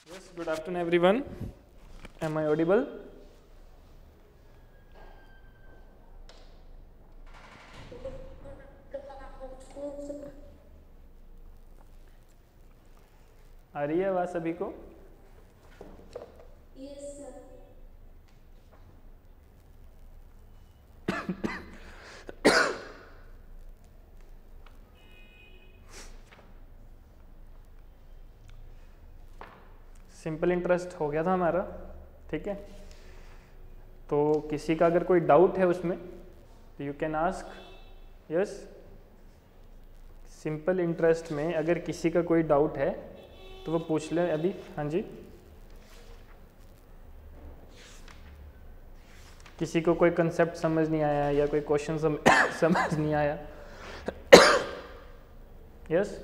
Yes, good afternoon everyone. Am I audible? आ रही है आवाज सभी को? Yes, sir. सिंपल इंटरेस्ट हो गया था हमारा, ठीक है। तो किसी का अगर कोई डाउट है उसमें तो you can ask. Yes, simple interest में अगर किसी का कोई डाउट है तो वो पूछ ले अभी। हाँ जी, किसी को कोई कंसेप्ट समझ नहीं आया या कोई क्वेश्चन समझ नहीं आया? यस,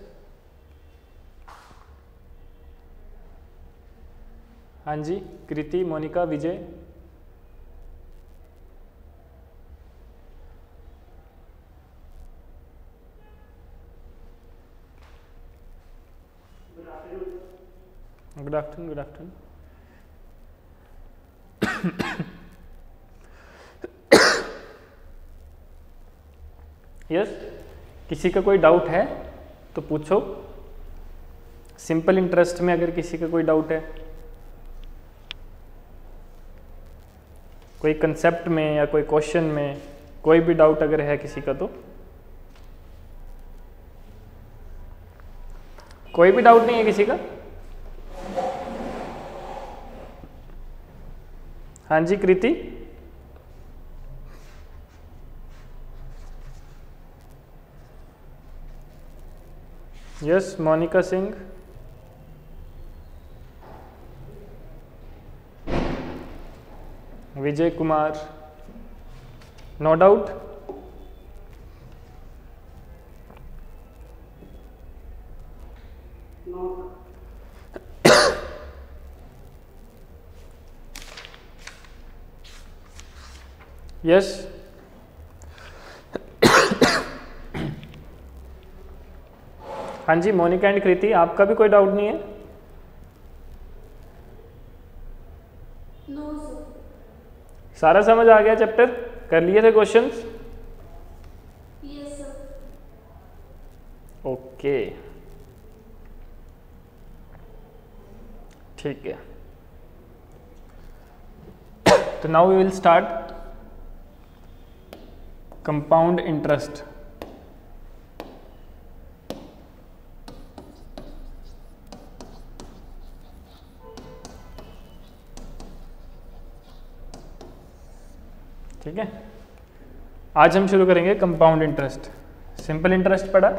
हाँ जी, Kriti, Monika, Vijay. Good afternoon, good afternoon. Yes, किसी का कोई डाउट है तो पूछो। सिंपल इंटरेस्ट में अगर किसी का कोई डाउट है, कोई कंसेप्ट में या कोई क्वेश्चन में, कोई भी डाउट अगर है किसी का, तो कोई भी डाउट नहीं है किसी का? हाँ जी, Kriti. Yes, Monika Singh. Vijay Kumar. No doubt. Yes, हाँ जी, मोनिका एंड कृति, आपका भी कोई डाउट नहीं है? No, sir. सारा समझ आ गया चैप्टर? कर लिए थे क्वेश्चंस? Yes, sir. ओके, ठीक है। तो now we will start compound interest. ठीक है, आज हम शुरू करेंगे कंपाउंड इंटरेस्ट। सिंपल इंटरेस्ट पढ़ा,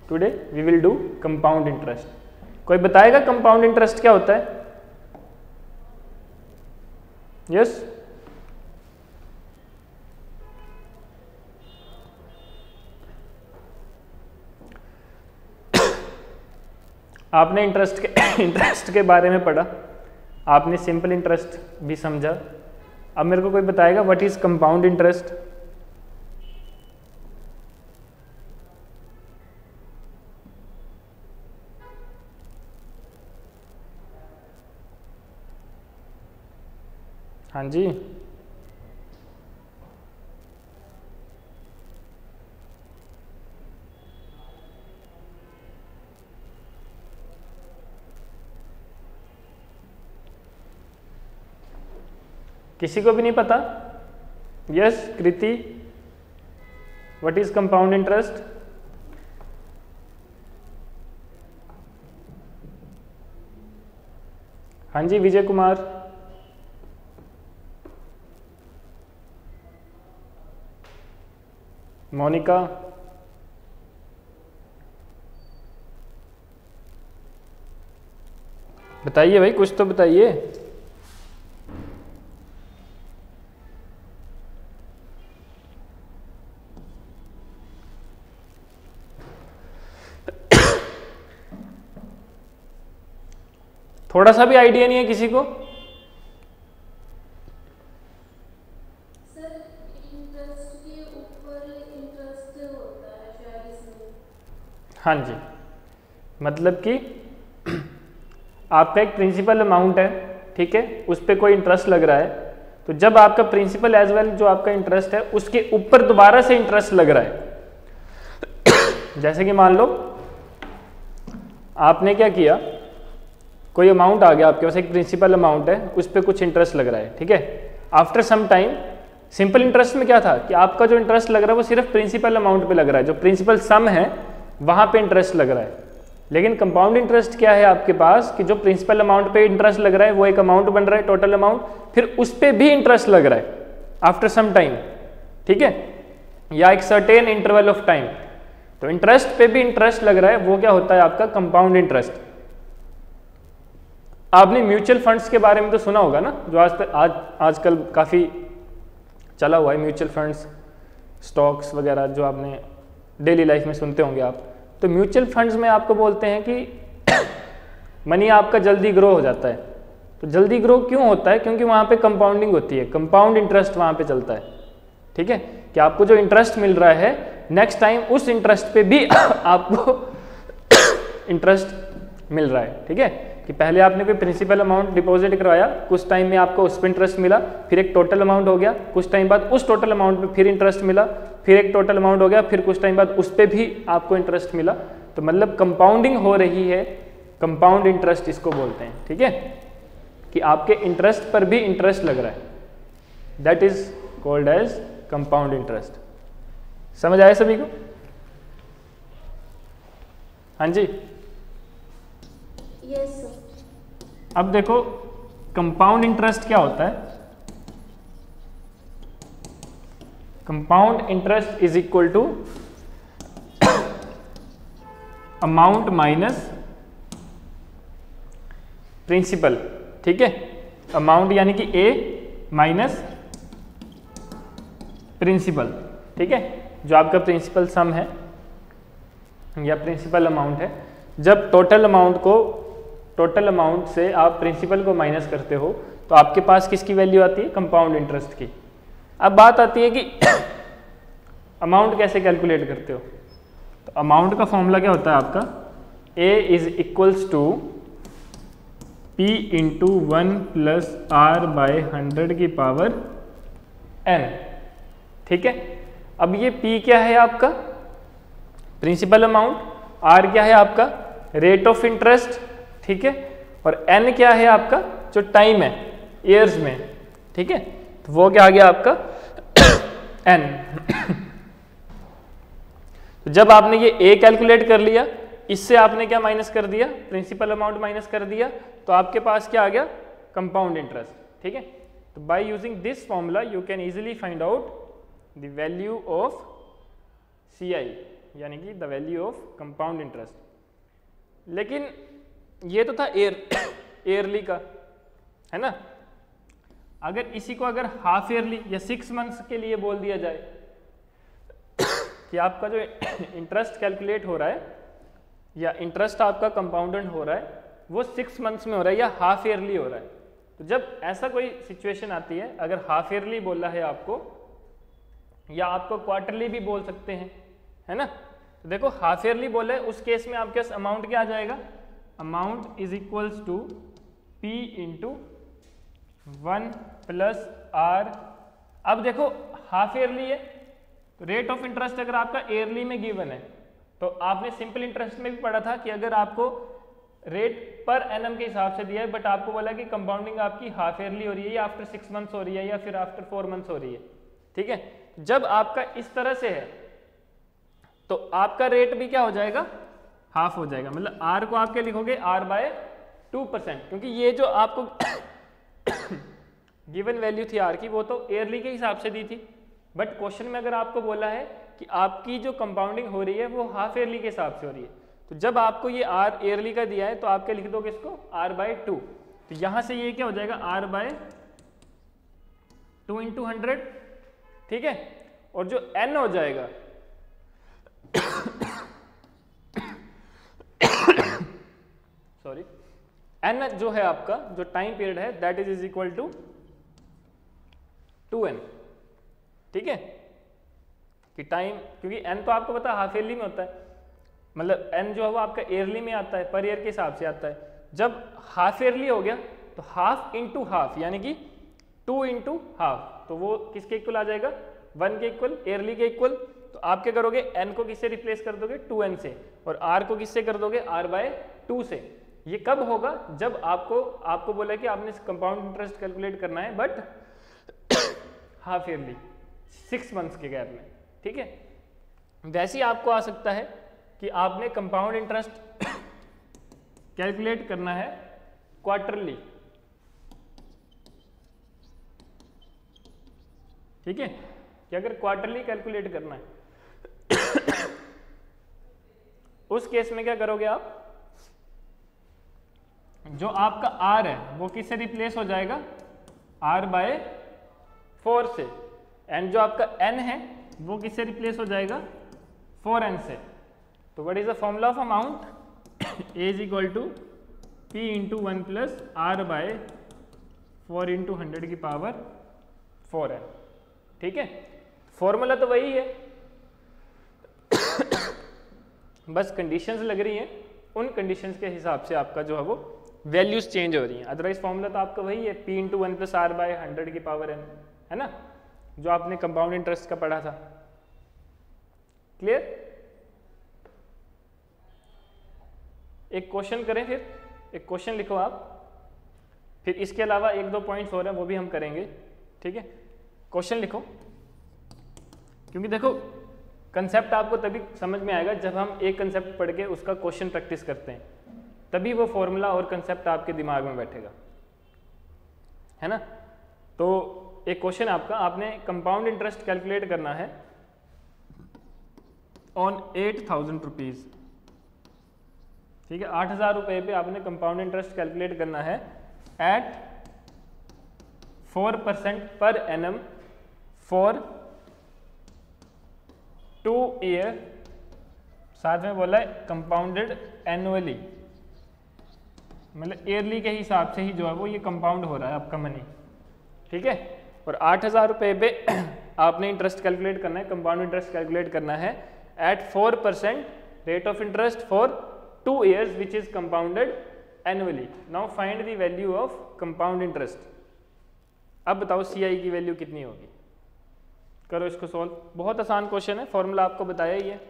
today we will do compound interest. कोई बताएगा कंपाउंड इंटरेस्ट क्या होता है? यस, आपने इंटरेस्ट के बारे में पढ़ा, आपने सिंपल इंटरेस्ट भी समझा। अब मेरे को कोई बताएगा व्हाट इज कंपाउंड इंटरेस्ट? हाँ जी, किसी को भी नहीं पता? Yes, Kriti, what is compound interest? हाँ जी, विजय कुमार। मोनिका। बताइए भाई, कुछ तो बताइए। थोड़ा सा भी आइडिया नहीं है किसी को? सर, इंटरेस्ट के ऊपर इंटरेस्ट होता है शायद इसमें। हाँ जी, मतलब कि आपका एक प्रिंसिपल अमाउंट है, ठीक है, उस पर कोई इंटरेस्ट लग रहा है, तो जब आपका प्रिंसिपल एज वेल जो आपका इंटरेस्ट है उसके ऊपर दोबारा से इंटरेस्ट लग रहा है, जैसे कि मान लो आपने क्या किया, कोई अमाउंट आ गया आपके पास, एक प्रिंसिपल अमाउंट है, उस पर कुछ इंटरेस्ट लग रहा है, ठीक है। After some time simple interest में क्या था कि आपका जो इंटरेस्ट लग रहा है वो सिर्फ प्रिंसिपल अमाउंट पे लग रहा है, जो प्रिंसिपल सम है वहां पे इंटरेस्ट लग रहा है। लेकिन कंपाउंड इंटरेस्ट क्या है आपके पास कि जो प्रिंसिपल अमाउंट पे इंटरेस्ट लग रहा है वो एक अमाउंट बन रहा है, टोटल अमाउंट, फिर उस पर भी इंटरेस्ट लग रहा है आफ्टर सम टाइम, ठीक है, या एक सर्टेन इंटरवल ऑफ टाइम। तो इंटरेस्ट पे भी इंटरेस्ट लग रहा है, वो क्या होता है आपका कंपाउंड इंटरेस्ट। आपने म्यूचुअल फंड्स के बारे में तो सुना होगा ना, जो आजकल काफ़ी चला हुआ है, म्यूचुअल फंड्स, स्टॉक्स वगैरह जो आपने डेली लाइफ में सुनते होंगे आप। तो म्यूचुअल फंड्स में आपको बोलते हैं कि मनी आपका जल्दी ग्रो हो जाता है। तो जल्दी ग्रो क्यों होता है? क्योंकि वहाँ पे कंपाउंडिंग होती है, कंपाउंड इंटरेस्ट वहाँ पे चलता है, ठीक है, कि आपको जो इंटरेस्ट मिल रहा है नेक्स्ट टाइम उस इंटरेस्ट पे भी आपको इंटरेस्ट मिल रहा है, ठीक है, कि पहले आपने कोई प्रिंसिपल अमाउंट डिपॉजिट करवाया, कुछ टाइम में आपको उस पर इंटरेस्ट मिला, फिर एक टोटल अमाउंट हो गया, कुछ टाइम बाद उस टोटल अमाउंट पे फिर इंटरेस्ट मिला, फिर एक टोटल अमाउंट हो गया, फिर कुछ टाइम बाद उस पर भी आपको इंटरेस्ट मिला। तो मतलब कंपाउंडिंग हो रही है, कंपाउंड इंटरेस्ट इसको बोलते हैं, ठीक है, कि आपके इंटरेस्ट पर भी इंटरेस्ट लग रहा है, that is called as compound interest. समझ आया सभी को? हाँ जी, यस सर। अब देखो कंपाउंड इंटरेस्ट क्या होता है। Compound interest is equal to amount minus principal, ठीक है, अमाउंट यानी कि ए माइनस प्रिंसिपल, ठीक है, जो आपका प्रिंसिपल सम है या प्रिंसिपल अमाउंट है। जब टोटल अमाउंट से आप प्रिंसिपल को माइनस करते हो तो आपके पास किसकी वैल्यू आती है? कंपाउंड इंटरेस्ट की। अब बात आती है कि अमाउंट कैसे कैलकुलेट करते हो। तो अमाउंट का फॉर्मूला क्या होता है आपका? A is equals to P into 1 plus R by 100 की पावर n, ठीक है। अब ये P क्या है आपका? प्रिंसिपल अमाउंट, R क्या है आपका? रेट ऑफ इंटरेस्ट, ठीक है, और n क्या है आपका? जो टाइम है ईयर्स में, ठीक है, तो वो क्या आ गया आपका n। तो जब आपने ये a कैलकुलेट कर लिया, इससे आपने क्या माइनस कर दिया? प्रिंसिपल अमाउंट माइनस कर दिया, तो आपके पास क्या आ गया? कंपाउंड इंटरेस्ट, ठीक है। तो bye using this formula you can easily find out the value of CI, यानी कि the value of compound interest. लेकिन ये तो था ईयरली का, है ना। अगर इसी को अगर हाफ ईयरली या 6 मंथ्स के लिए बोल दिया जाए कि आपका जो इंटरेस्ट कैलकुलेट हो रहा है या इंटरेस्ट आपका कंपाउंडेड हो रहा है वो 6 मंथ्स में हो रहा है या हाफ ईयरली हो रहा है, तो जब ऐसा कोई सिचुएशन आती है, अगर हाफ ईयरली बोला है आपको या आपको क्वार्टरली भी बोल सकते हैं, है ना। तो देखो हाफ ईयरली बोले उस केस में आपके पास अमाउंट क्या आ जाएगा? Amount is equals to P into 1 plus R। अब देखो हाफ ईयरली है, तो रेट ऑफ इंटरेस्ट अगर आपका ईयरली में गिवन है तो आपने सिंपल इंटरेस्ट में भी पढ़ा था कि अगर आपको रेट पर एनम के हिसाब से दिया है, बट आपको बोला कि कंपाउंडिंग आपकी हाफ ईयरली हो रही है या आफ्टर 6 मंथ्स हो रही है या फिर आफ्टर 4 मंथ्स हो रही है, ठीक है। जब आपका इस तरह से है तो आपका रेट भी क्या हो जाएगा? हाफ हो जाएगा। मतलब R को आप क्या लिखोगे? R बाय 2%, क्योंकि ये जो आपको गिवन वैल्यू थी R की वो तो ईयरली के हिसाब से दी थी, बट क्वेश्चन में अगर आपको बोला है कि आपकी जो कंपाउंडिंग हो रही है वो हाफ ईयरली के हिसाब से हो रही है, तो जब आपको ये R ईयरली का दिया है तो आप क्या लिख दोगे इसको? R by 2। तो यहां से ये क्या हो जाएगा? R बाय 2 इंटू 100, ठीक है, और जो n हो जाएगा सॉरी n जो है आपका जो टाइम पीरियड है that is equal to 2n, ठीक है, कि टाइम, क्योंकि n तो आपको पता है हाफ ईयरली में होता है, मतलब n जो है वो आपका ईयरली में आता है, पर ईयर के हिसाब से आता है। जब हाफ ईयरली हो गया तो हाफ इंटू हाफ यानी कि 2 इंटू हाफ, तो वो किसके इक्वल आ जाएगा 1 के इक्वल, ईयरली के इक्वल। तो आप क्या करोगे n को किससे रिप्लेस कर दोगे 2n से, और r को किससे कर दोगे r/2 से। ये कब होगा जब आपको बोला कि आपने कंपाउंड इंटरेस्ट कैलकुलेट करना है बट हाफ ईयरली 6 मंथ्स के गैप में, ठीक है। वैसे ही आपको आ सकता है कि आपने कंपाउंड इंटरेस्ट कैलकुलेट करना है क्वार्टरली, ठीक है, कि अगर क्वार्टरली कैलकुलेट करना है उस केस में क्या करोगे आप, जो आपका r है वो किससे रिप्लेस हो जाएगा r/4 से, एंड जो आपका n है वो किससे रिप्लेस हो जाएगा 4n से। तो what is the formula of amount, a is equal to p into 1 plus r/4 into 100 की पावर 4n, ठीक है। फॉर्मूला तो वही है, बस कंडीशंस लग रही हैं, उन कंडीशंस के हिसाब से आपका जो है वो वैल्यूज चेंज हो रही हैं। अदरवाइज फॉर्मूला तो आपका वही है p इंटू 1 प्लस r/100 की पावर n, है ना, जो आपने कंपाउंड इंटरेस्ट का पढ़ा था। क्लियर? एक क्वेश्चन करें, फिर एक क्वेश्चन लिखो आप, फिर इसके अलावा 1-2 पॉइंट्स और हैं वो भी हम करेंगे, ठीक है। क्वेश्चन लिखो, क्योंकि देखो कंसेप्ट आपको तभी समझ में आएगा जब हम एक कंसेप्ट पढ़ के उसका क्वेश्चन प्रैक्टिस करते हैं, तभी वो फॉर्मूला और कंसेप्ट आपके दिमाग में बैठेगा, है ना। तो एक क्वेश्चन आपका, आपने कंपाउंड इंटरेस्ट कैलकुलेट करना है ऑन 8,000 रुपीज, ठीक है। 8,000 रुपये पे आपने कंपाउंड इंटरेस्ट कैलकुलेट करना है at 4% per annum for 2 year, साथ में बोला है कंपाउंडेड एनुअली, मतलब ईयरली के हिसाब से ही जो है वो ये कंपाउंड हो रहा है आपका मनी, ठीक है। और 8,000 रुपये पे आपने इंटरेस्ट कैलकुलेट करना है, कंपाउंड इंटरेस्ट कैलकुलेट करना है at 4% rate of interest for 2 years which is compounded annually. Now find the value of compound interest. अब बताओ CI की वैल्यू कितनी होगी, करो इसको सॉल्व। बहुत आसान क्वेश्चन है, फॉर्मूला आपको बताया ही है।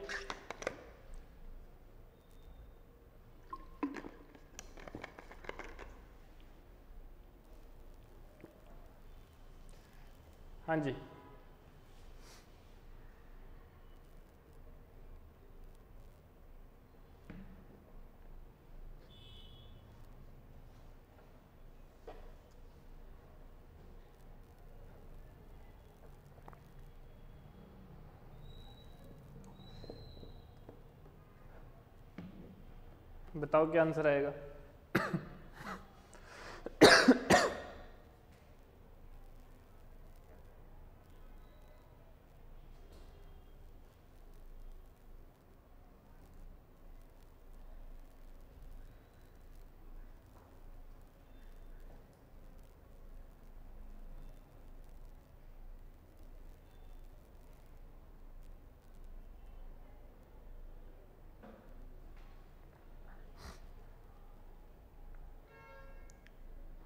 हाँ जी, बताओ क्या आंसर आएगा।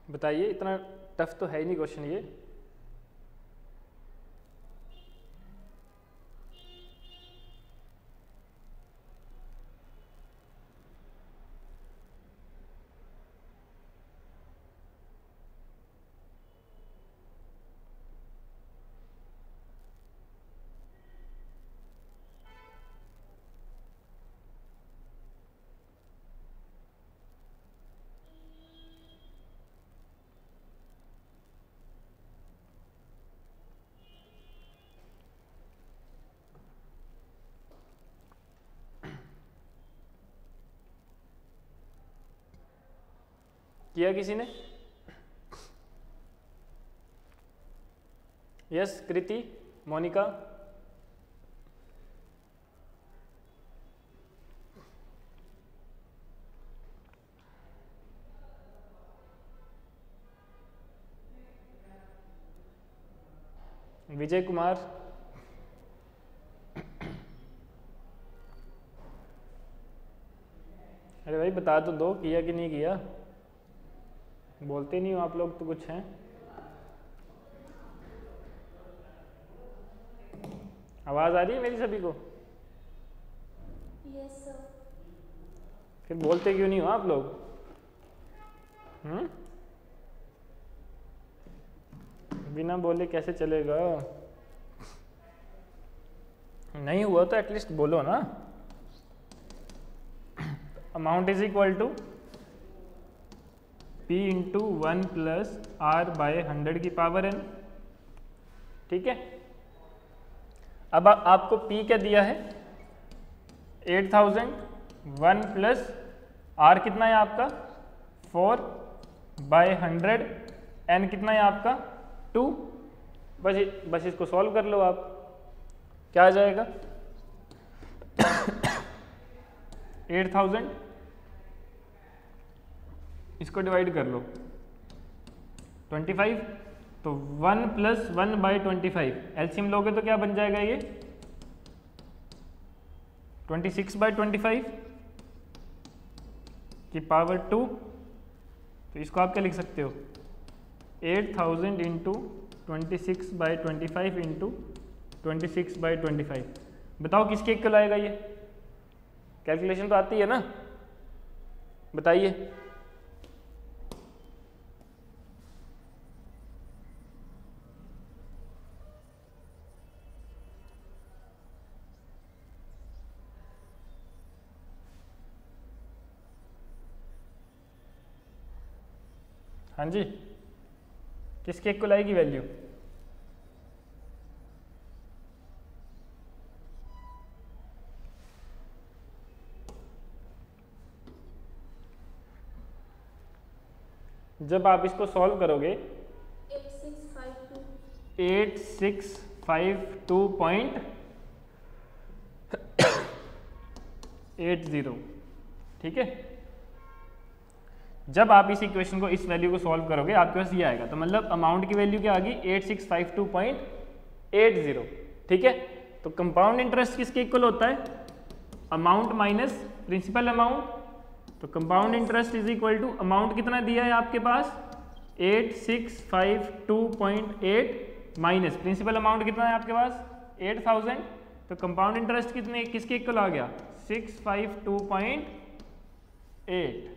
बताइए, इतना टफ तो है ही नहीं क्वेश्चन ये। किया किसी ने? यस, कृति, मोनिका, विजय कुमार, अरे भाई बता तो दो, किया कि नहीं किया। बोलते नहीं हो आप लोग तो कुछ हैं। आवाज आ रही है मेरी सभी को? Yes sir. फिर बोलते क्यों नहीं हो आप लोग? बिना बोले कैसे चलेगा? नहीं हुआ तो एटलीस्ट बोलो ना। Amount is equal to P into 1 plus R by 100 की पावर n। ठीक है, अब आपको P क्या दिया है? 8000, 1 प्लस R कितना है आपका? 4 बाय 100, n कितना है आपका? 2। बस इसको सॉल्व कर लो आप, क्या आ जाएगा? 8000, इसको डिवाइड कर लो 25, तो 1 प्लस 1 बाई 25, एलसीएम लोगे तो क्या बन जाएगा ये? 26 बाई 25 की पावर 2। तो इसको आप क्या लिख सकते हो? 8000 इंटू 26 बाई 25 इंटू 26 बाई 25। बताओ किसके इक्वल आएगा ये? कैलकुलेशन तो आती है ना, बताइए। हाँ जी, किसके इक्वल आएगी वैल्यू? जब आप इसको सॉल्व करोगे 8652.80, ठीक है। जब आप इस इक्वेशन को, इस वैल्यू को सॉल्व करोगे आपके पास ये आएगा। तो मतलब अमाउंट की वैल्यू क्या आ गई? 8652.80, ठीक है। तो कंपाउंड इंटरेस्ट किसके इक्वल होता है? Amount minus principal amount. तो compound interest is equal to, amount कितना दिया है आपके पास? 8652.8 माइनस प्रिंसिपल अमाउंट कितना है आपके पास? 8000। तो कंपाउंड इंटरेस्ट कितने, किसके इक्वल आ गया? 652.8,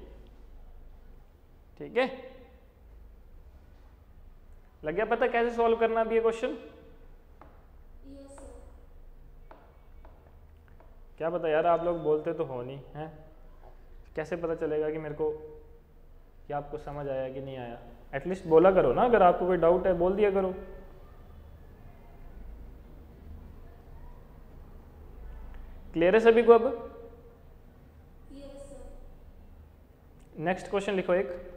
ठीक है। लग गया पता कैसे सॉल्व करना भी है क्वेश्चन? क्या पता यार, आप लोग बोलते तो हो नहीं हैं, कैसे पता चलेगा कि मेरे को, कि आपको समझ आया कि नहीं आया? एटलीस्ट बोला करो ना, अगर आपको कोई डाउट है बोल दिया करो। क्लियर है सभी को? अब नेक्स्ट क्वेश्चन लिखो एक।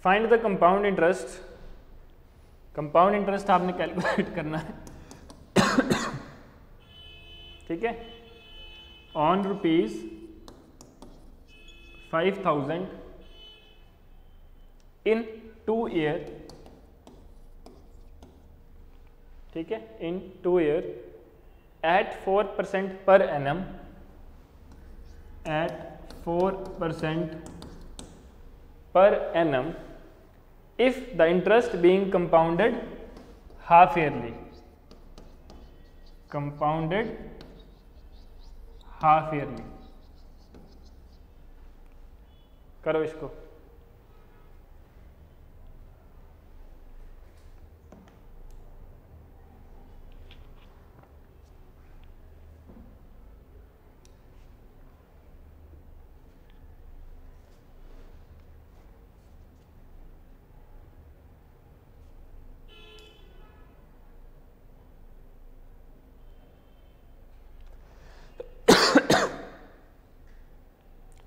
Find the compound interest. Compound interest आपने कैलकुलेट करना है, ठीक है, ऑन ₹5000 इन 2 ईयर, ठीक है, इन 2 year at 4% per annum, at 4% per annum if the interest being compounded half yearly, compounded half yearly। करो इसको।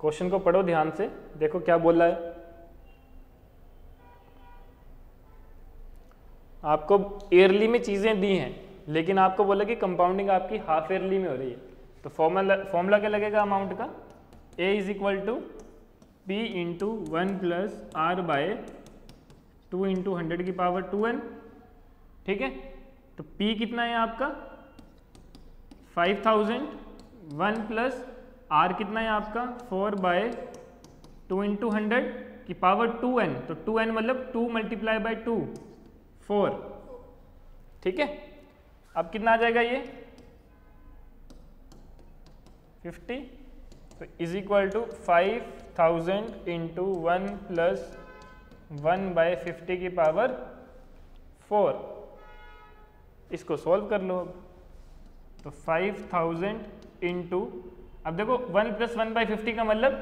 क्वेश्चन को पढ़ो ध्यान से, देखो क्या बोल रहा है। आपको ईयरली में चीजें दी हैं, लेकिन आपको बोला कि कंपाउंडिंग आपकी हाफ ईयरली में हो रही है। तो फॉर्मूला क्या लगेगा अमाउंट का, A is equal to P into 1 plus R by 2 into 100 की पावर 2n। ठीक है, तो P कितना है आपका 5000, 1 प्लस R कितना है आपका 4 बाय 2 इंटू 100 की पावर 2n, तो 2n मतलब 2 मल्टीप्लाई बाय 2 4। ठीक है, अब कितना आ जाएगा ये 50, तो is equal to 5000 into 1 plus 1 by 50 की पावर 4। इसको सॉल्व कर लो अब, तो 5000 इंटू, अब देखो 1 प्लस 1 बाय 50 का मतलब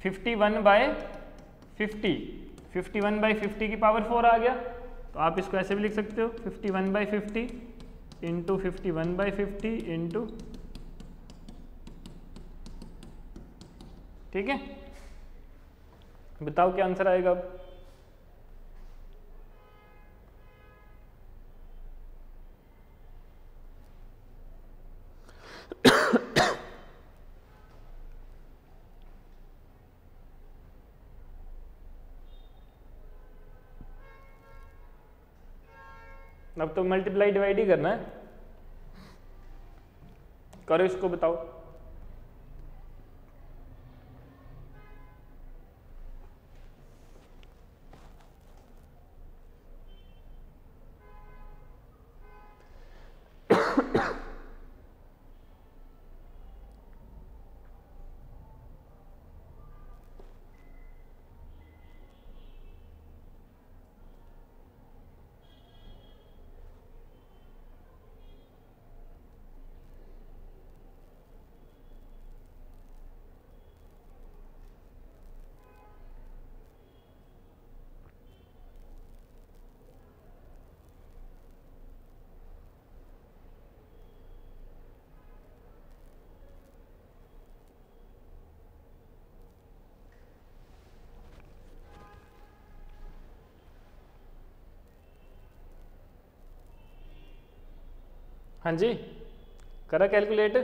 51 बाय 50, 51 बाय 50 की पावर 4 आ गया। तो आप इसको ऐसे भी लिख सकते हो 51 बाई 50 इंटू 51 बाई 50 इंटू, ठीक है, बताओ क्या आंसर आएगा अब। अब तो मल्टीप्लाई डिवाइड ही करना है, करो इसको, बताओ। हाँ जी, करा कैलकुलेट।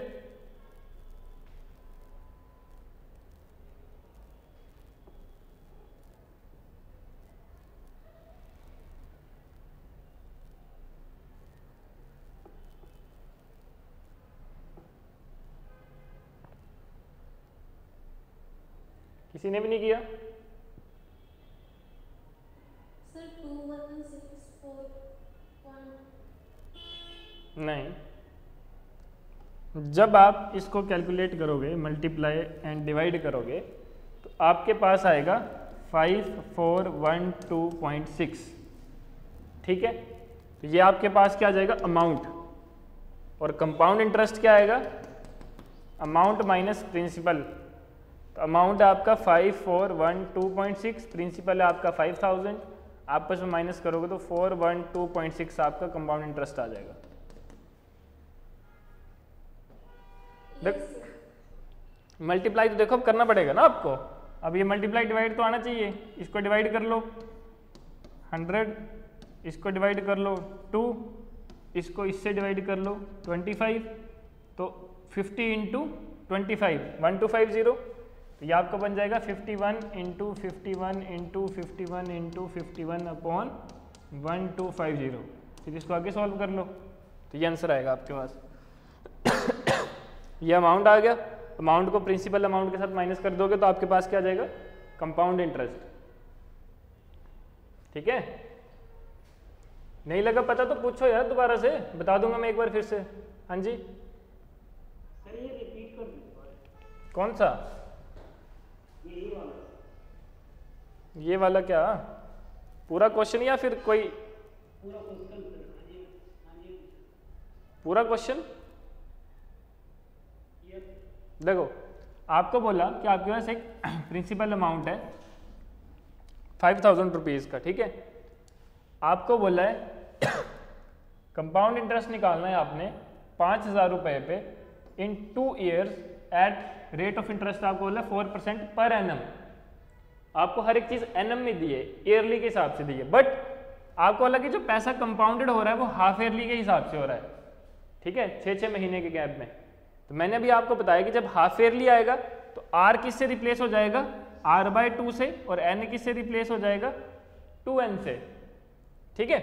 किसी ने भी नहीं किया? सर 2164 नहीं, जब आप इसको कैलकुलेट करोगे, मल्टीप्लाई एंड डिवाइड करोगे, तो आपके पास आएगा 5412.6। ठीक है, तो ये आपके पास क्या आ जाएगा अमाउंट, और कंपाउंड इंटरेस्ट क्या आएगा अमाउंट माइनस प्रिंसिपल। तो अमाउंट आपका 5412.6, प्रिंसिपल है आपका 5000, आपस में माइनस करोगे तो 412.6 आपका कंपाउंड इंटरेस्ट आ जाएगा। मल्टीप्लाई तो देखो अब करना पड़ेगा ना आपको, अब ये मल्टीप्लाई डिवाइड तो आना चाहिए। इसको डिवाइड कर लो 100, इसको डिवाइड कर लो 2, इसको इससे डिवाइड कर लो 25, तो 50 इंटू 25 1250, तो ये आपका बन जाएगा 51 इंटू 51 इंटू 51 इंटू 51 अपॉन 1250। फिर इसको आगे सॉल्व कर लो, तो ये आंसर आएगा आपके पास। ये अमाउंट आ गया, अमाउंट को प्रिंसिपल अमाउंट के साथ माइनस कर दोगे तो आपके पास क्या आ जाएगा कंपाउंड इंटरेस्ट। ठीक है, नहीं लगा पता तो पूछो यार, दोबारा से बता दूंगा मैं एक बार फिर से। हाँ जी सर, ये रिपीट कर दो। कौन सा? ये वाला क्या पूरा क्वेश्चन या फिर कोई पूरा क्वेश्चन? पूरा क्वेश्चन देखो, आपको बोला कि आपके पास एक प्रिंसिपल अमाउंट है 5000 रुपीज़ का। ठीक है, आपको बोला है कंपाउंड इंटरेस्ट निकालना है आपने 5000 रुपये पे इन 2 years at rate of interest आपको बोला 4% पर एनम। आपको हर एक चीज़ एनम में दी है, ईयरली के हिसाब से दी है, बट आपको बोला कि जो पैसा कंपाउंडेड हो रहा है वो हाफ ईयरली के हिसाब से हो रहा है। ठीक है, 6-6 महीने के गैप में। तो मैंने अभी आपको बताया कि जब हाफ ईयरली आएगा तो r किससे रिप्लेस हो जाएगा, r/2 से, और n किससे रिप्लेस हो जाएगा, 2n से। ठीक है,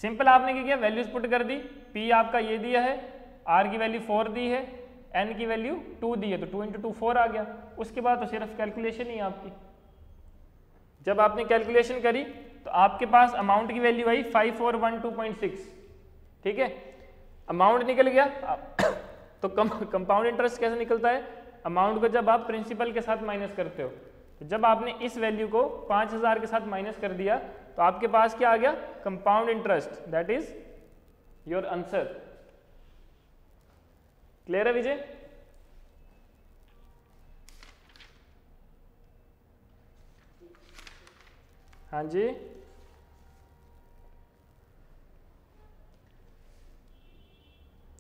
सिंपल आपने क्या किया, वैल्यूज पुट कर दी, p आपका ये दिया है, r की वैल्यू 4 दी है, n की वैल्यू 2 दी है, तो 2 × 2 4 आ गया। उसके बाद तो सिर्फ कैलकुलेशन ही है आपकी। जब आपने कैलकुलेशन करी तो आपके पास अमाउंट की वैल्यू आई 5412.6। ठीक है, अमाउंट निकल गया। तो कंपाउंड इंटरेस्ट कैसे निकलता है, अमाउंट को जब आप प्रिंसिपल के साथ माइनस करते हो, तो जब आपने इस वैल्यू को 5000 के साथ माइनस कर दिया तो आपके पास क्या आ गया, compound interest, that is your answer. Clear है विजय? हाँ जी,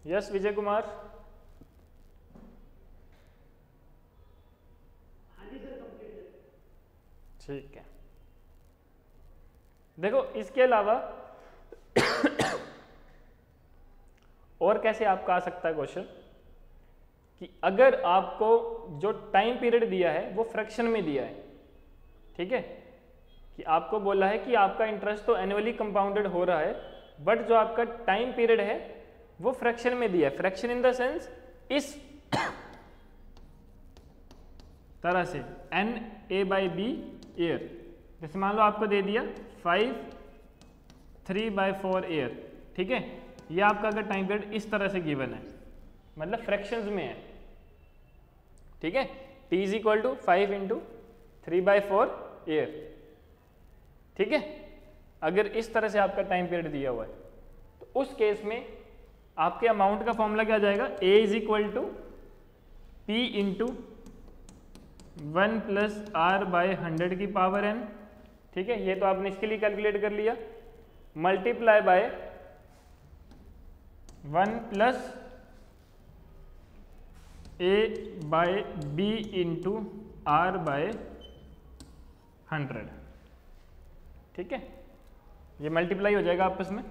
यस विजय कुमार। हाँ जी सर, कंप्लीट है। ठीक है, देखो इसके अलावा और कैसे आपका आ सकता है क्वेश्चन कि अगर आपको जो टाइम पीरियड दिया है वो फ्रैक्शन में दिया है, ठीक है, कि आपको बोला है कि आपका इंटरेस्ट तो एनुअली कंपाउंडेड हो रहा है, बट जो आपका टाइम पीरियड है वो फ्रैक्शन में दिया है। फ्रैक्शन इन द सेंस इस तरह से NA/B ईयर, जैसे मान लो आपको दे दिया 5 3/4 ईयर। ठीक है, ये आपका अगर टाइम पीरियड इस तरह से गिवन है, मतलब फ्रैक्शंस में है। ठीक है, T = 5 × 3/4 ईयर। ठीक है, अगर इस तरह से आपका टाइम पीरियड दिया हुआ है तो उस केस में आपके अमाउंट का फॉर्मूला क्या जाएगा, A = P × 1 + R/100 की पावर n। ठीक है, ये तो आपने इसके लिए कैलकुलेट कर लिया, मल्टीप्लाई बाय 1 + A/B × R/100। ठीक है, ये मल्टीप्लाई हो जाएगा आपस में।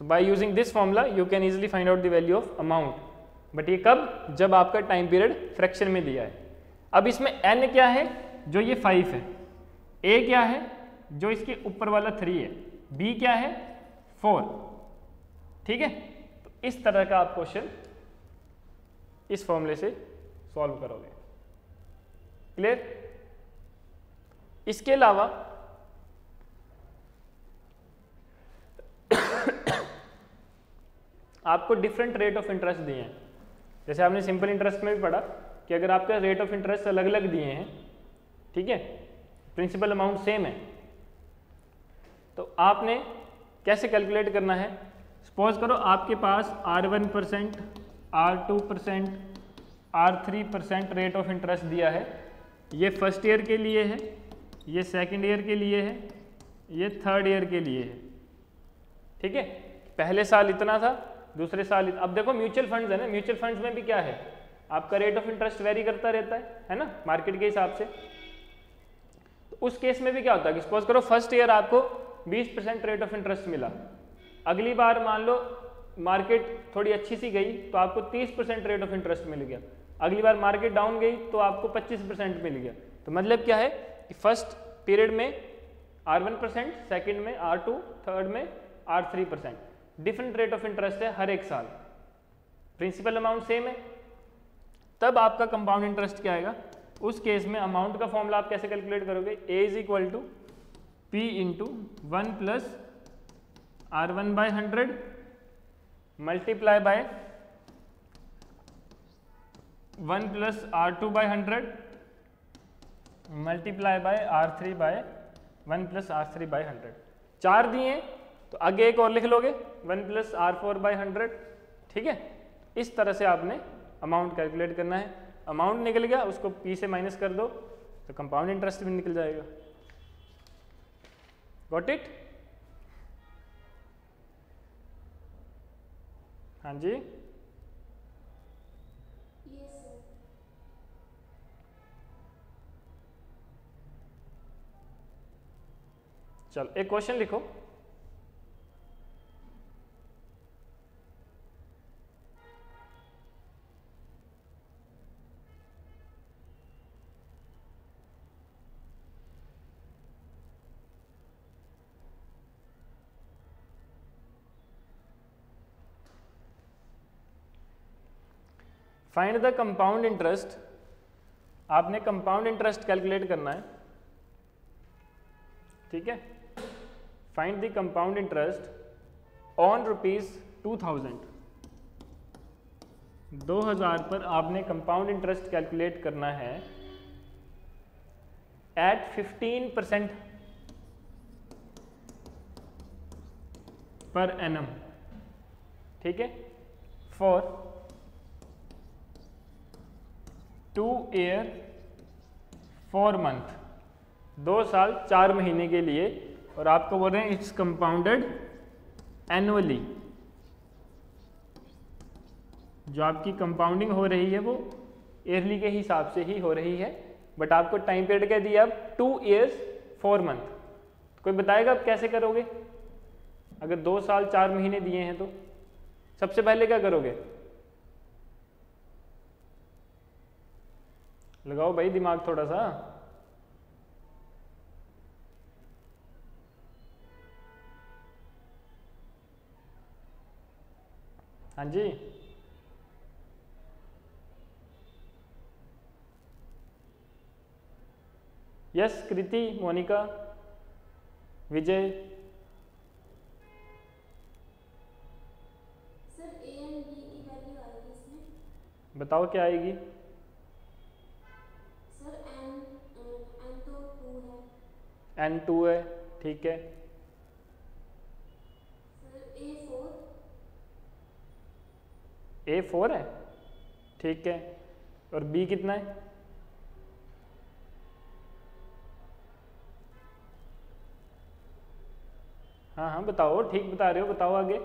So by using this formula you can easily find out the value of amount, but ये कब, जब आपका टाइम पीरियड फ्रैक्शन में दिया है। अब इसमें n क्या है, जो ये 5 है, a क्या है, जो इसके ऊपर वाला 3 है, b क्या है 4। ठीक है, तो इस तरह का आप क्वेश्चन इस फॉर्मूले से सॉल्व करोगे। क्लियर? इसके अलावा आपको डिफरेंट रेट ऑफ इंटरेस्ट दिए हैं, जैसे आपने सिंपल इंटरेस्ट में भी पढ़ा कि अगर आपका रेट ऑफ इंटरेस्ट अलग अलग दिए हैं, ठीक है, प्रिंसिपल अमाउंट सेम है, तो आपने कैसे कैलकुलेट करना है। सपोज करो आपके पास R1%, R2%, R3% rate of interest दिया है। ये फर्स्ट ईयर के लिए है, ये सेकंड ईयर के लिए है, ये थर्ड ईयर के लिए है। ठीक है, पहले साल इतना था, दूसरे साल अब देखो म्यूचुअल फंड्स है ना, म्यूचुअल फंड्स में भी क्या है, आपका रेट ऑफ इंटरेस्ट वेरी करता रहता है ना, मार्केट के हिसाब से। तो उस केस में भी क्या होता है कि सपोज करो फर्स्ट ईयर आपको 20% रेट ऑफ इंटरेस्ट मिला, अगली बार मान लो मार्केट थोड़ी अच्छी सी गई तो आपको 30% रेट ऑफ इंटरेस्ट मिल गया, अगली बार मार्केट डाउन गई तो आपको 25% मिल गया। तो मतलब क्या है कि फर्स्ट पीरियड में R1%, सेकंड में R2, थर्ड में R3%, different rate of interest है हर एक साल, प्रिंसिपल अमाउंट सेम है, तब आपका कंपाउंड इंटरेस्ट क्या आएगा। उस केस में अमाउंट का फॉर्मूला आप कैसे कैलकुलेट करोगे, A = P × 1 + R1/100 multiply by 1 + R2/100 multiply by R3/1 + R3/100। 4 दिए तो आगे एक और लिख लोगे 1 + R4/100। ठीक है, इस तरह से आपने अमाउंट कैलकुलेट करना है। अमाउंट निकल गया, उसको P से माइनस कर दो तो कंपाउंड इंटरेस्ट भी निकल जाएगा। Got it? हाँ जी, Yes, sir. चलो एक क्वेश्चन लिखो। फाइंड द कंपाउंड इंटरेस्ट, आपने कंपाउंड इंटरेस्ट कैलकुलेट करना है, ठीक है। Find the compound interest on ₹2000, 2000 पर आपने कंपाउंड इंटरेस्ट कैलकुलेट करना है एट 15% पर एनम, ठीक है, फॉर 2 ईयर 4 मंथ, 2 साल 4 महीने के लिए, और आपको बोल रहे हैं इट्स कंपाउंडेड एनुअली। जो आपकी कंपाउंडिंग हो रही है वो ईयरली के हिसाब से ही हो रही है, बट आपको टाइम पीरियड क्या दिया अब 2 ईयर्स 4 मंथ। कोई बताएगा आप कैसे करोगे? अगर 2 साल 4 महीने दिए हैं तो सबसे पहले क्या करोगे? लगाओ भाई दिमाग थोड़ा सा। हाँ जी, yes Kriti, Monika, Vijay. Sir A and B की वैल्यू आएगी इसमें। बताओ क्या आएगी? सर एन तो 2 है। N2 है, ठीक है। सर A4 है, ठीक है। और B कितना है? हाँ हाँ बताओ, ठीक बता रहे हो, बताओ आगे। Sir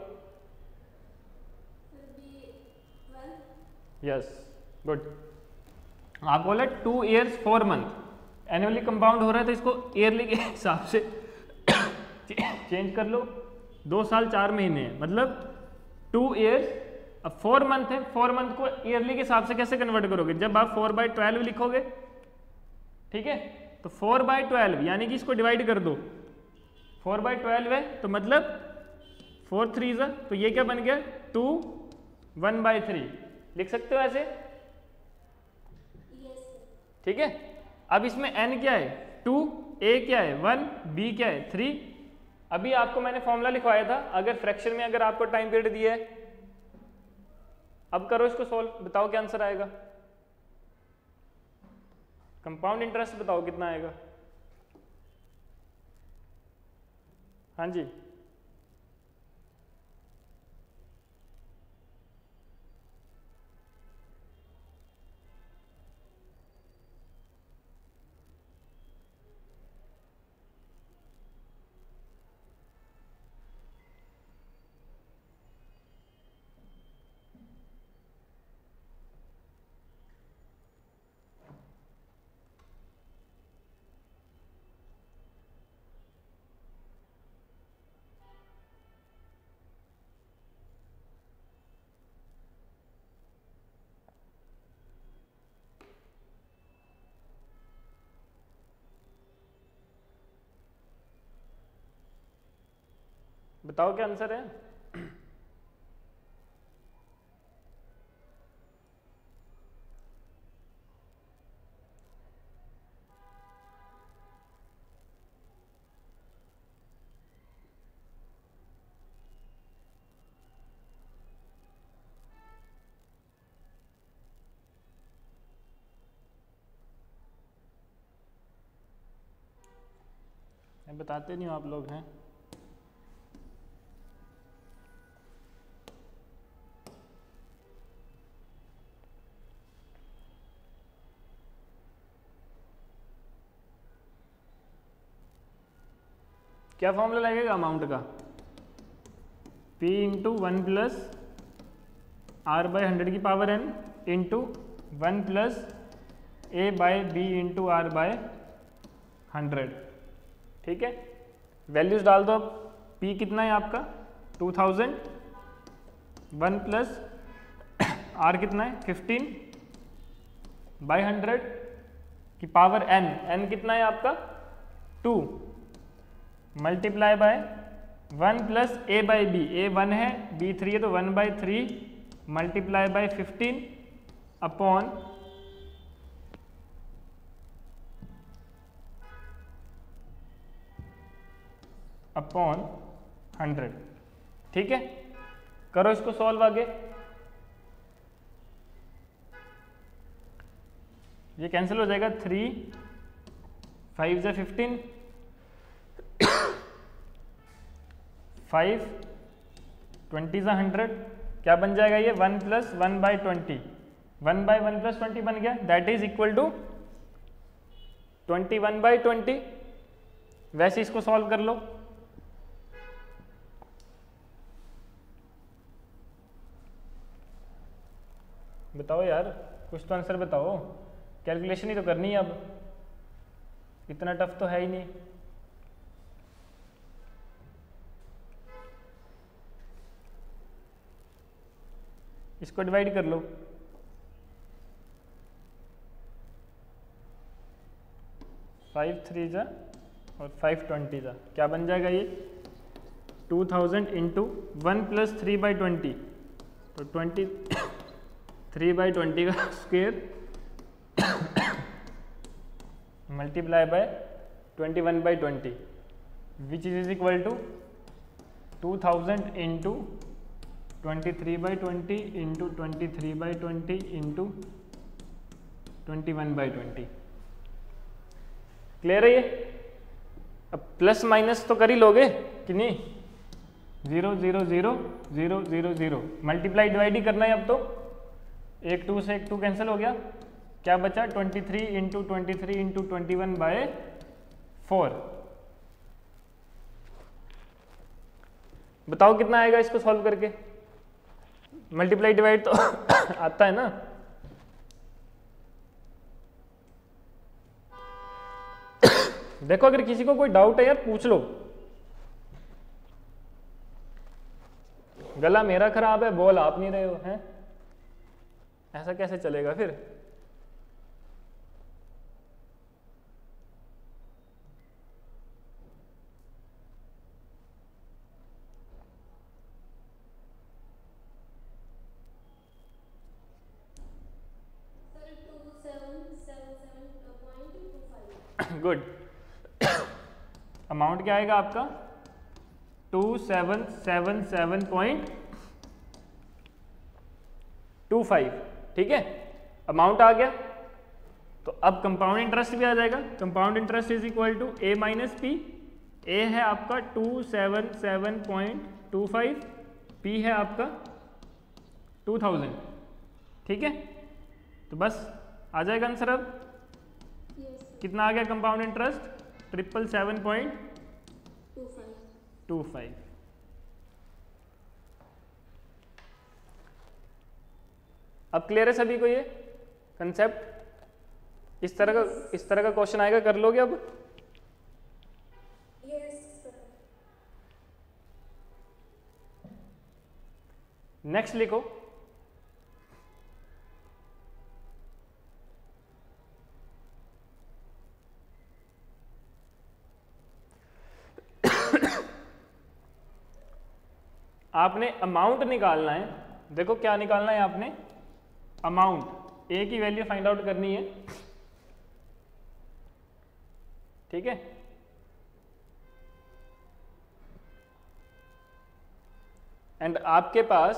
B 12। Yes, good. आप बोले 2 ईयर्स 4 मंथ, एनुअली कंपाउंड हो रहा है तो इसको ईयरली के हिसाब से चेंज कर लो। 2 साल 4 महीने है, मतलब 2 ईयर्स, अब 4 मंथ है, 4 मंथ को ईयरली के हिसाब से कैसे कन्वर्ट करोगे? जब आप 4/12 लिखोगे, ठीक है, तो 4/12 यानी कि इसको डिवाइड कर दो। 4/12 है तो मतलब 4 3 ज़ा, तो ये क्या बन गया? 2 1/3 लिख सकते हो ऐसे, यस। ठीक है। अब इसमें n क्या है? 2, a क्या है? 1, b क्या है? 3। अभी आपको मैंने फॉर्मूला लिखवाया था, अगर फ्रैक्शन में अगर आपको टाइम पीरियड दिया है, अब करो इसको सॉल्व, बताओ क्या आंसर आएगा? कंपाउंड इंटरेस्ट बताओ कितना आएगा? हाँ जी, बताओ क्या आंसर है? बताते नहीं हो आप लोग हैं। क्या फॉर्मूला लगेगा अमाउंट का? P इंटू 1 प्लस R/100 की power n into 1 plus A/B into R/100, ठीक है। वैल्यूज डाल दो अब। P कितना है आपका? 2000, 1 प्लस R कितना है? 15/100 की पावर n, n कितना है आपका? 2 multiply by 1 plus A/B, A 1 है, B 3 है, तो 1/3 मल्टीप्लाई बाय 15 अपॉन अपॉन 100। ठीक है, करो इसको सॉल्व आगे। ये कैंसिल हो जाएगा, 3 5 ज़ा 15, 5 20 ज़ा 100, क्या बन जाएगा ये 1 + 1/20, 1/1 + 20 बन गया, दैट इज इक्वल टू 21/20। वैसे इसको सॉल्व कर लो। बताओ यार, कुछ तो आंसर बताओ, कैलकुलेशन ही तो करनी है, अब इतना टफ तो है ही नहीं। इसको डिवाइड कर लो, 5 3 ज़ा और 5 20 ज़ा, क्या बन जाएगा ये 2000 इंटू 1 + 3/20, तो 23/20 का square multiply by 21/20 which is equal to 2000 into 23/20 into 23/20 into 21/20। Clear है ये? अब प्लस माइनस तो कर ही लोगे कि नहीं, 0 0 0 0 0 0 मल्टीप्लाई डिवाइड ही करना है। अब तो एक 2 से एक 2 कैंसिल हो गया, क्या बचा 23 इंटू 23 इंटू 21/4। बताओ कितना आएगा इसको सॉल्व करके, मल्टीप्लाई डिवाइड तो आता है ना। देखो अगर किसी को कोई डाउट है यार पूछ लो। गला मेरा खराब है, बोल आप नहीं रहे हो, हैं? ऐसा कैसे चलेगा फिर? गुड। अमाउंट क्या आएगा आपका 2777.25। ठीक है, अमाउंट आ गया। तो अब कंपाउंड इंटरेस्ट भी आ जाएगा। Compound interest is equal to A minus P. A है आपका 277.25, पी है आपका 2000। ठीक है, तो बस आ जाएगा आंसर। अब कितना आ गया कंपाउंड इंटरेस्ट 777.25। अब क्लियर है सभी को ये कंसेप्ट? इस तरह का क्वेश्चन आएगा, कर लोगे अब? नेक्स्ट लिखो, आपने अमाउंट निकालना है। देखो क्या निकालना है आपने, अमाउंट। ए की वैल्यू फाइंड आउट करनी है। ठीक है, एंड आपके पास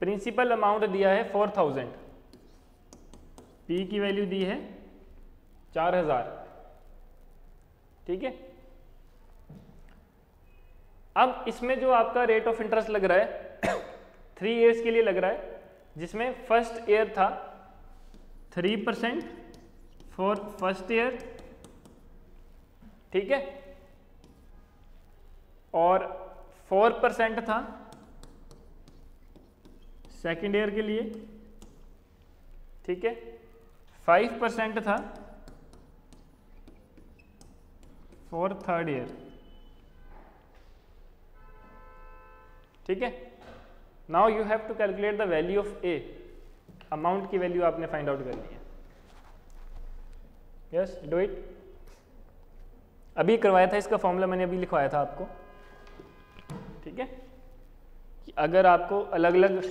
प्रिंसिपल अमाउंट दिया है 4000, पी की वैल्यू दी है 4000। ठीक है, अब इसमें जो आपका रेट ऑफ इंटरेस्ट लग रहा है 3 ईयर्स के लिए लग रहा है, जिसमें फर्स्ट ईयर था 3% फॉर फर्स्ट ईयर। ठीक है, और 4% था सेकेंड ईयर के लिए। ठीक है, 5% था फॉर थर्ड ईयर। ठीक है, now you have to calculate the value of A. Amount की वैल्यू आपने फाइंड आउट करनी है। Yes, do it. अभी करवाया था इसका फॉर्मूला, मैंने अभी लिखवाया था आपको। ठीक है, अगर आपको अलग अलग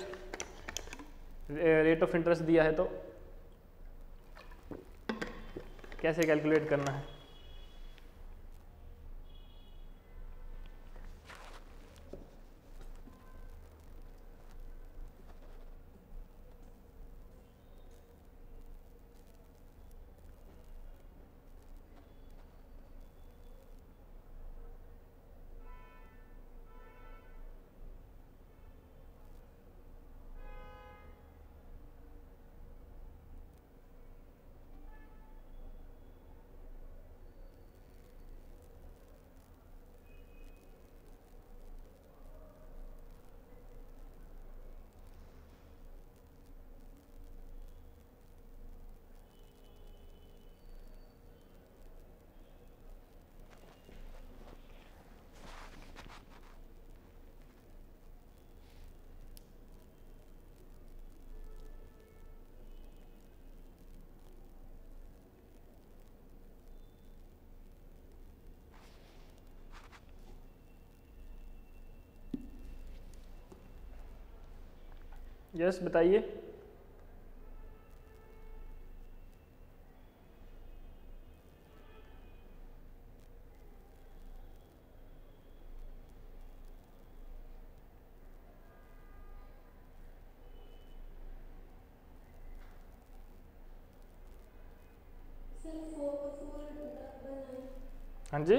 रेट ऑफ इंटरेस्ट दिया है तो कैसे कैलकुलेट करना है। यस बताइए। सर 4499 हाँ जी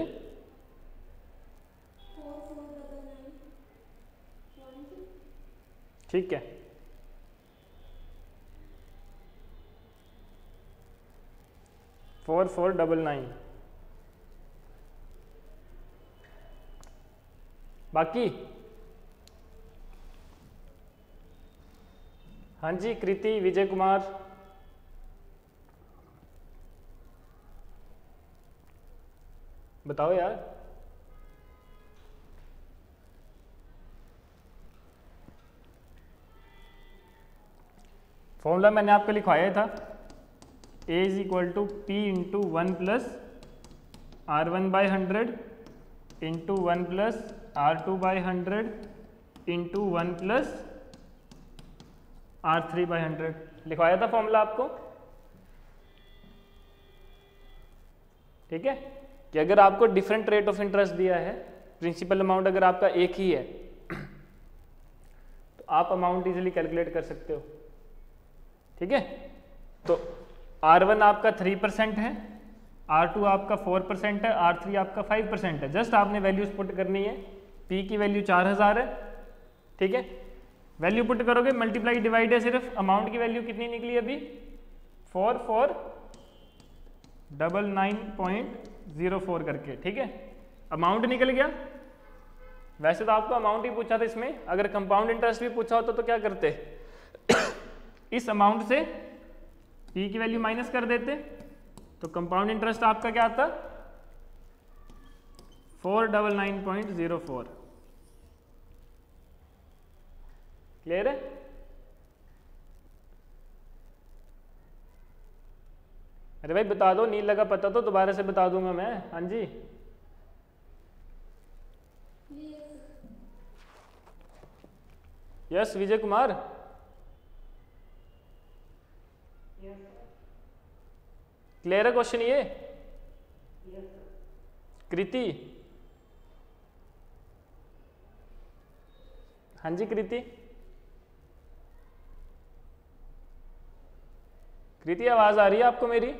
4499 ठीक है, फोर 4499। बाकी हाँ जी कृति, विजय कुमार, बताओ यार। फॉर्मूला मैंने आपको लिखवाया था, A is equal to P into 1 plus R1/100 into 1 plus R2/100 into 1 plus R3/100 लिखवाया था फॉर्मूला आपको। ठीक है, कि अगर आपको डिफरेंट रेट ऑफ इंटरेस्ट दिया है, प्रिंसिपल अमाउंट अगर आपका एक ही है तो आप अमाउंट इजीली कैलकुलेट कर सकते हो। ठीक है, तो R1 आपका 3% है, R2 आपका 4% है, R3 आपका 5% है। जस्ट आपने वैल्यूज पुट करनी है। P की वैल्यू 4000 है। ठीक है, वैल्यू पुट करोगे, मल्टीप्लाई डिवाइड है सिर्फ। अमाउंट की वैल्यू कितनी निकली अभी 4499.04 करके। ठीक है, अमाउंट निकल गया। वैसे तो आपको अमाउंट ही पूछा था इसमें, अगर कंपाउंड इंटरेस्ट भी पूछा होता तो क्या करते इस अमाउंट से P की वैल्यू माइनस कर देते, तो कंपाउंड इंटरेस्ट आपका क्या आता 499.04। क्लियर है? अरे भाई बता दो, नहीं लगा पता तो दोबारा से बता दूंगा मैं। हाँ जी यस विजय कुमार, क्लियर है क्वेश्चन ये? कृति, हाँ जी कृति, कृति आवाज आ रही है आपको मेरी?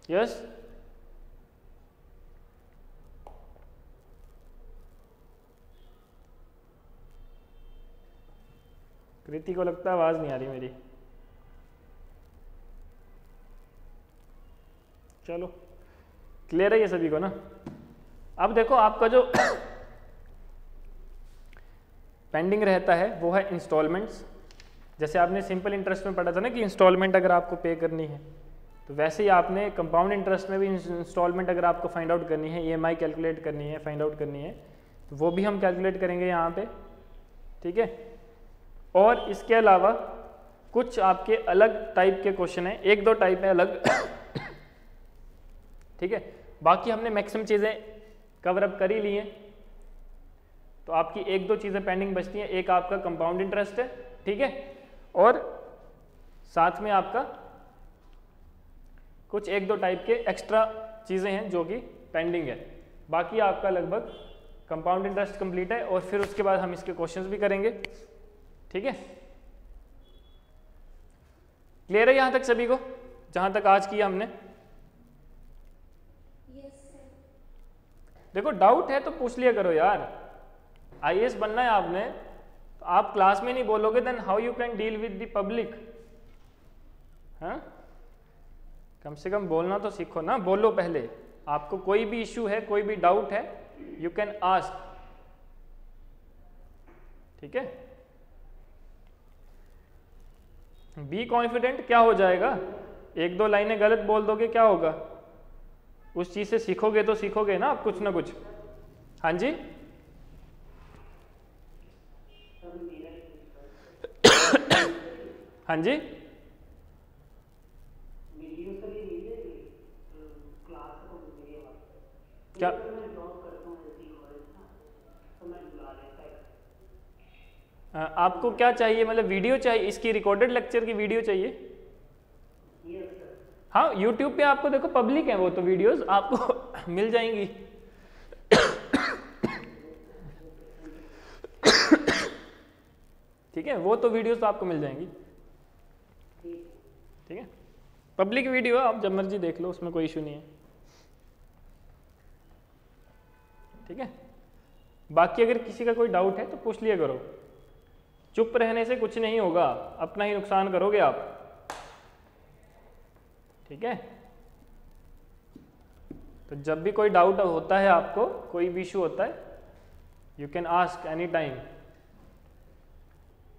यस कृति को लगता है आवाज नहीं आ रही मेरी। चलो क्लियर है ये सभी को ना? अब देखो आपका जो पेंडिंग रहता है वो है इंस्टॉलमेंट्स। जैसे आपने सिंपल इंटरेस्ट में पढ़ा था ना कि इंस्टॉलमेंट अगर आपको पे करनी है, तो वैसे ही आपने कंपाउंड इंटरेस्ट में भी इंस्टॉलमेंट अगर आपको फाइंड आउट करनी है, ईएमआई कैलकुलेट करनी है, फाइंड आउट करनी है, तो वो भी हम कैलकुलेट करेंगे यहाँ पे। ठीक है, और इसके अलावा कुछ आपके अलग टाइप के क्वेश्चन हैं, एक दो टाइप है अलग। ठीक है, बाकी हमने मैक्सिमम चीज़ें कवर अप कर ही ली हैं। तो आपकी एक दो चीज़ें पेंडिंग बचती हैं, एक आपका कंपाउंड इंटरेस्ट है, ठीक है, और साथ में आपका कुछ एक दो टाइप के एक्स्ट्रा चीज़ें हैं जो कि पेंडिंग है। बाकी आपका लगभग कंपाउंड इंटरेस्ट कंप्लीट है, और फिर उसके बाद हम इसके क्वेश्चंस भी करेंगे, ठीक है। क्लियर है यहाँ तक सभी को, जहाँ तक आज किया हमने? Yes sir. देखो डाउट है तो पूछ लिया करो यार, आईएएस बनना है आपने, तो आप क्लास में नहीं बोलोगे then how you can deal with the public? हाँ, कम से कम बोलना तो सीखो ना, बोलो पहले। आपको कोई भी इश्यू है, कोई भी डाउट है, यू कैन आस्क, ठीक है। बी कॉन्फिडेंट, क्या हो जाएगा, एक दो लाइनें गलत बोल दोगे क्या होगा, उस चीज से सीखोगे तो सीखोगे ना आप कुछ ना कुछ। हाँ जी हाँ जी, वीडियो से भी मिलेगी क्लास को वीडियो वाला। क्या मैं जॉब करता हूँ ऐसी कॉलेज ना, तो मैं बुला लेता है। आपको क्या चाहिए, मतलब वीडियो चाहिए, इसकी रिकॉर्डेड लेक्चर की वीडियो चाहिए? Yes sir. हाँ, यूट्यूब पे आपको देखो पब्लिक है वो तो वीडियोस आपको मिल जाएंगी। ठीक है, वो तो वीडियोस तो आपको मिल जाएंगी, ठीक है, पब्लिक वीडियो आप जब मर्जी देख लो, उसमें कोई इशू नहीं है, ठीक है। बाकी अगर किसी का कोई डाउट है तो पूछ लिया करो, चुप रहने से कुछ नहीं होगा, अपना ही नुकसान करोगे आप, ठीक है। तो जब भी कोई डाउट होता है आपको, कोई भी इशू होता है, you can ask any time,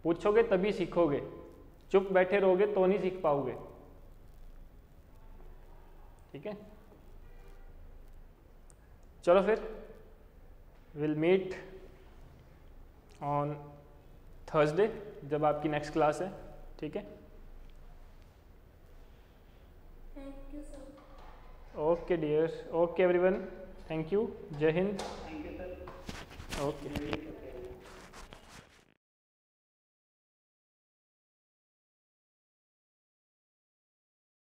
पूछोगे तभी सीखोगे, चुप बैठे रहोगे तो नहीं सीख पाओगे, ठीक है। चलो फिर विल मीट ऑन थर्सडे जब आपकी नेक्स्ट क्लास है, ठीक है। Thank you sir. Okay dear, okay everyone, thank you, जय हिंद, थैंक यू सर। ओके।